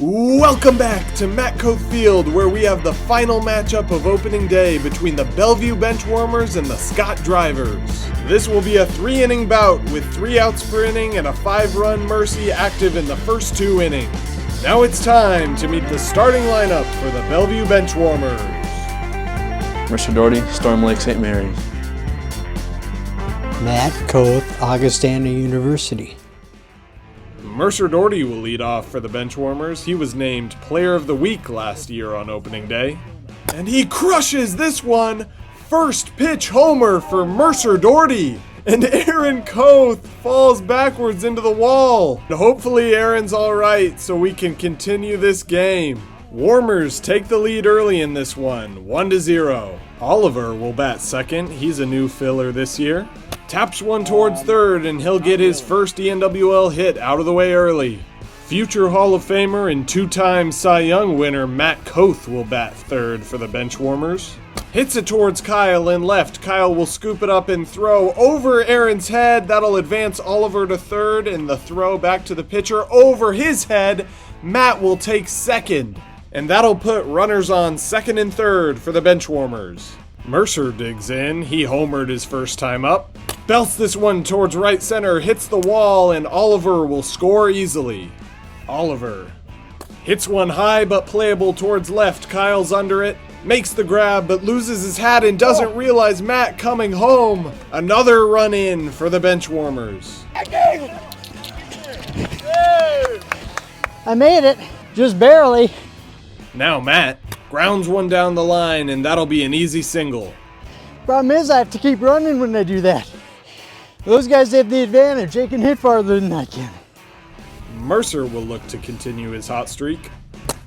Welcome back to Matt Coth Field, where we have the final matchup of opening day between the Bellezue Benchwarmers and the Scott Drivers. This will be a 3-inning bout with 3 outs per inning and a 5-run Mercy active in the first 2 innings. Now it's time to meet the starting lineup for the Bellezue Benchwarmers. Mercer Doherty, Storm Lake St. Mary's. Matt Coth, Augustana University. Mercer Doherty will lead off for the Benchwarmers. He was named Player of the Week last year on opening day. And he crushes this one! First pitch homer for Mercer Doherty! And Aaron Coth falls backwards into the wall. Hopefully Aaron's alright so we can continue this game. Warmers take the lead early in this one, 1-0. Oliver will bat second. He's a new filler this year. Taps one towards third, and he'll get his first ENWL hit out of the way early. Future Hall of Famer and 2-time Cy Young winner Matt Coth will bat third for the Benchwarmers. Hits it towards Kyle in left. Kyle will scoop it up and throw over Aaron's head. That'll advance Oliver to third, and the throw back to the pitcher over his head. Matt will take second, and that'll put runners on second and third for the Benchwarmers. Mercer digs in. He homered his first time up. Belts this one towards right center, hits the wall, and Oliver will score easily. Oliver hits one high but playable towards left. Kyle's under it, makes the grab but loses his hat and doesn't realize Matt coming home. Another run in for the Benchwarmers. I made it, just barely. Now Matt grounds one down the line, and that'll be an easy single. Problem is I have to keep running when I do that. Those guys have the advantage. They can hit farther than I can. Mercer will look to continue his hot streak.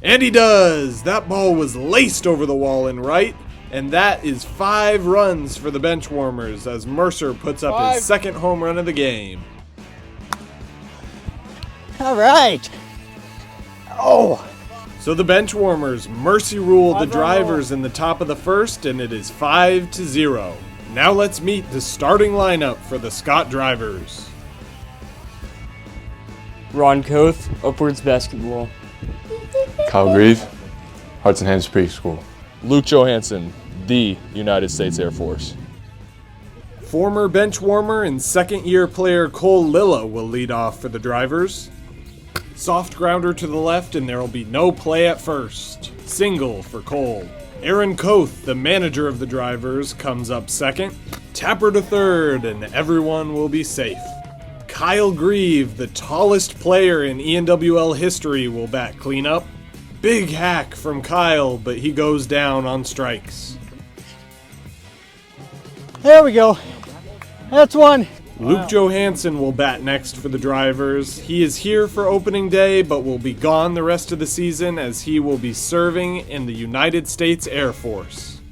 And he does! That ball was laced over the wall in right, and that is 5 runs for the Benchwarmers as Mercer puts up his second home run of the game. All right. Oh! So the Benchwarmers mercy ruled the Drivers in the top of the first, and it is 5-0. Now let's meet the starting lineup for the Scott Drivers. Ron Coth, Upwards Basketball. Kyle Grieve, Hearts and Hands Preschool. Luke Johansson, the United States Air Force. Former Benchwarmer and second-year player Cole Lilla will lead off for the Drivers. Soft grounder to the left, and there will be no play at first. Single for Cole. Aaron Coth, the manager of the Drivers, comes up second. Tapper to third, and everyone will be safe. Kyle Grieve, the tallest player in ENWL history, will bat cleanup. Big hack from Kyle, but he goes down on strikes. There we go. That's one. Luke Johansson will bat next for the Drivers. He is here for opening day, but will be gone the rest of the season as he will be serving in the United States Air Force.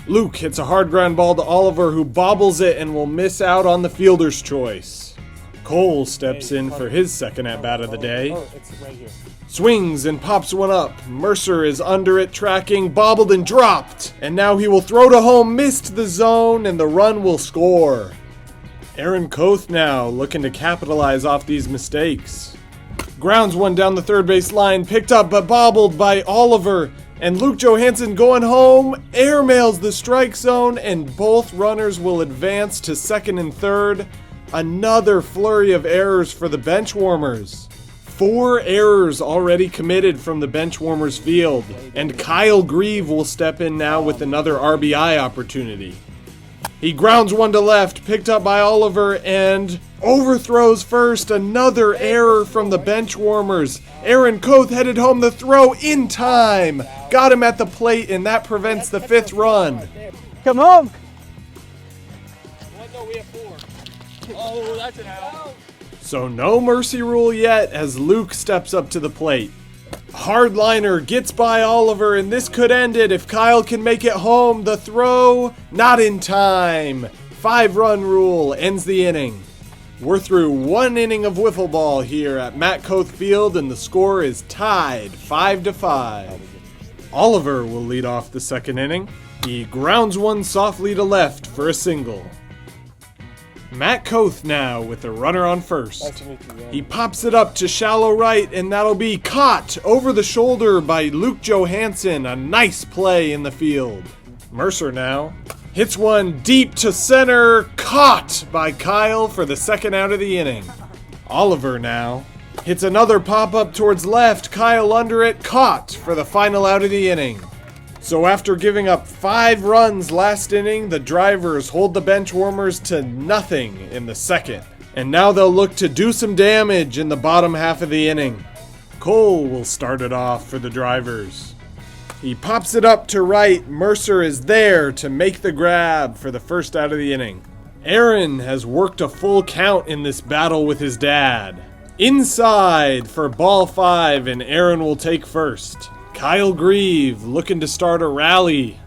Luke hits a hard ground ball to Oliver, who bobbles it and will miss out on the fielder's choice. Cole steps in for his second at-bat of the day. Swings and pops one up. Mercer is under it, tracking, bobbled and dropped. And now he will throw to home, missed the zone, and the run will score. Aaron Coth now looking to capitalize off these mistakes. Grounds one down the third base line, picked up but bobbled by Oliver. And Luke Johansson going home, airmails the strike zone, and both runners will advance to second and third. Another flurry of errors for the Benchwarmers. 4 errors already committed from the Benchwarmers field, and Kyle Grieve will step in now with another RBI opportunity. He grounds one to left, picked up by Oliver, and overthrows first. Another error from the Benchwarmers. Aaron Coth headed home the throw in time. Got him at the plate, and that prevents the 5th run. Come home. Oh, that's an out. So no mercy rule yet as Luke steps up to the plate. Hardliner gets by Oliver, and this could end it if Kyle can make it home. The throw, not in time. 5-run rule ends the inning. We're through 1 inning of wiffle ball here at Matt Coth Field, and the score is tied 5-5. Oliver will lead off the second inning. He grounds one softly to left for a single. Matt Koth now with the runner on first. He pops it up to shallow right, and that'll be caught over the shoulder by Luke Johansson. A nice play in the field. Mercer now hits one deep to center, caught by Kyle for the second out of the inning. Oliver now hits another pop-up towards left, Kyle under it, caught for the final out of the inning. So after giving up 5 runs last inning, the drivers hold the Benchwarmers to nothing in the second. And now they'll look to do some damage in the bottom half of the inning. Cole will start it off for the drivers. He pops it up to right. Mercer is there to make the grab for the first out of the inning. Aaron has worked a full count in this battle with his dad. Inside for ball 5, and Aaron will take first. Kyle Grieve looking to start a rally.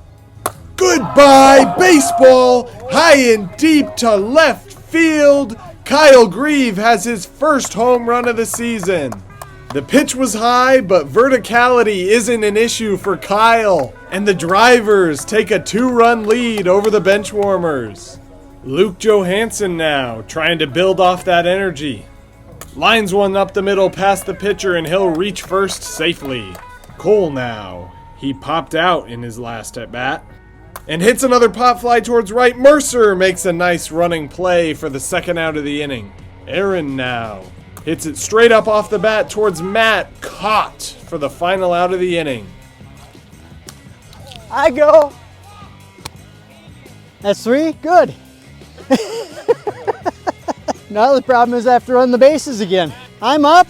Goodbye, baseball! High and deep to left field. Kyle Grieve has his first home run of the season. The pitch was high, but verticality isn't an issue for Kyle. And the drivers take a 2-run lead over the Benchwarmers. Luke Johansson now trying to build off that energy. Lines one up the middle past the pitcher, and he'll reach first safely. Cole now. He popped out in his last at-bat and hits another pop fly towards right. Mercer makes a nice running play for the second out of the inning. Aaron now hits it straight up off the bat towards Matt, caught for the final out of the inning. I go. That's 3? Good. Now the problem is I have to run the bases again. I'm up.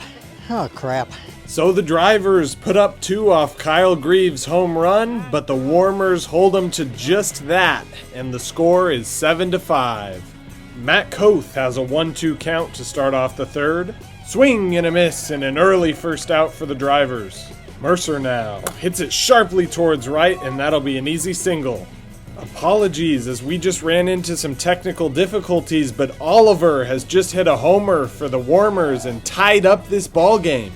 Oh, crap. So the drivers put up 2 off Kyle Grieve's home run, but the Warmers hold them to just that, and the score is 7-5. Matt Koth has a 1-2 count to start off the third. Swing and a miss, and an early first out for the drivers. Mercer now hits it sharply towards right, and that'll be an easy single. Apologies as we just ran into some technical difficulties, but Oliver has just hit a homer for the Warmers and tied up this ball game.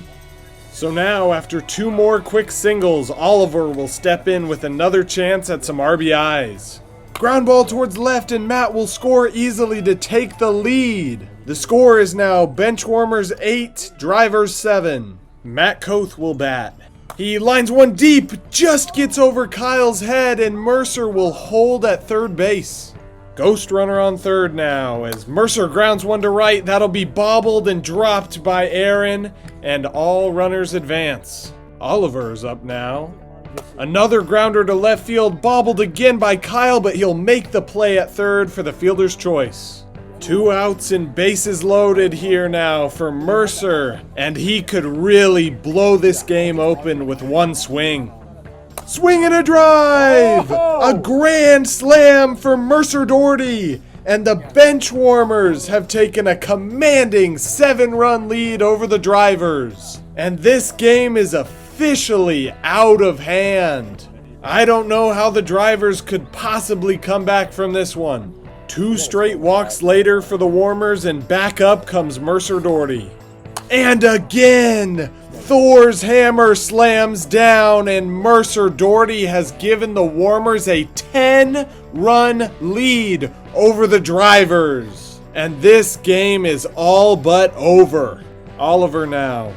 So now, after 2 more quick singles, Oliver will step in with another chance at some RBIs. Ground ball towards left, and Matt will score easily to take the lead. The score is now Benchwarmers 8, Drivers 7. Matt Koth will bat. He lines one deep, just gets over Kyle's head, and Mercer will hold at third base. Ghost runner on third now, as Mercer grounds one to right. That'll be bobbled and dropped by Aaron, and all runners advance. Oliver's up now. Another grounder to left field, bobbled again by Kyle, but he'll make the play at third for the fielder's choice. 2 outs and bases loaded here now for Mercer, and he could really blow this game open with 1 swing. Swing and a drive! A grand slam for Mercer Doherty, and the Benchwarmers have taken a commanding 7-run lead over the drivers. And this game is officially out of hand. I don't know how the drivers could possibly come back from this one. 2 straight walks later for the Warmers, and back up comes Mercer Doherty. And again, Thor's hammer slams down, and Mercer Doherty has given the Warmers a 10-run lead over the drivers. And this game is all but over. Oliver now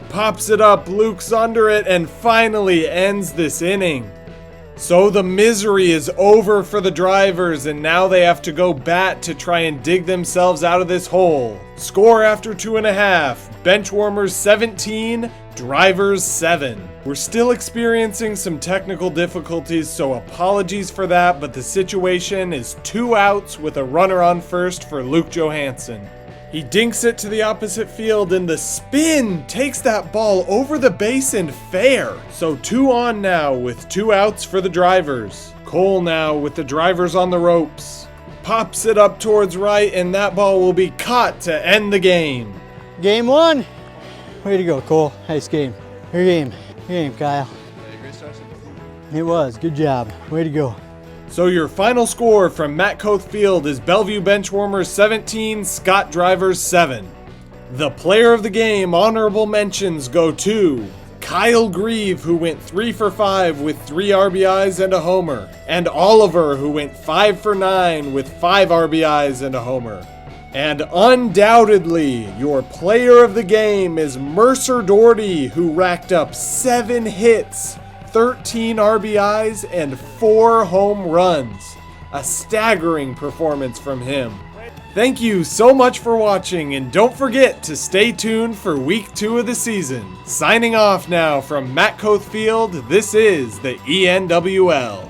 pops it up, Luke's under it, and finally ends this inning. So the misery is over for the drivers, and now they have to go bat to try and dig themselves out of this hole. Score after 2.5, Benchwarmers 17, Drivers 7. We're still experiencing some technical difficulties, so apologies for that, but the situation is 2 outs with a runner on first for Luke Johansson. He dinks it to the opposite field, and the spin takes that ball over the base and fair. So 2 on now with 2 outs for the drivers. Cole now with the drivers on the ropes. Pops it up towards right, and that ball will be caught to end the game. Game 1. Way to go, Cole. Nice game. Your game. Your game, Kyle. It was. Good job. Way to go. So your final score from Matt Koth Field is Bellevue Benchwarmers 17, Scott Drivers 7. The player of the game honorable mentions go to Kyle Grieve, who went 3 for 5 with 3 RBIs and a homer, and Oliver, who went 5 for 9 with 5 RBIs and a homer. And undoubtedly, your player of the game is Mercer Doherty, who racked up 7 hits, 13 RBIs, and 4 home runs. A staggering performance from him. Thank you so much for watching, and don't forget to stay tuned for week 2 of the season. Signing off now from Matt Coth Field, this is the ENWL.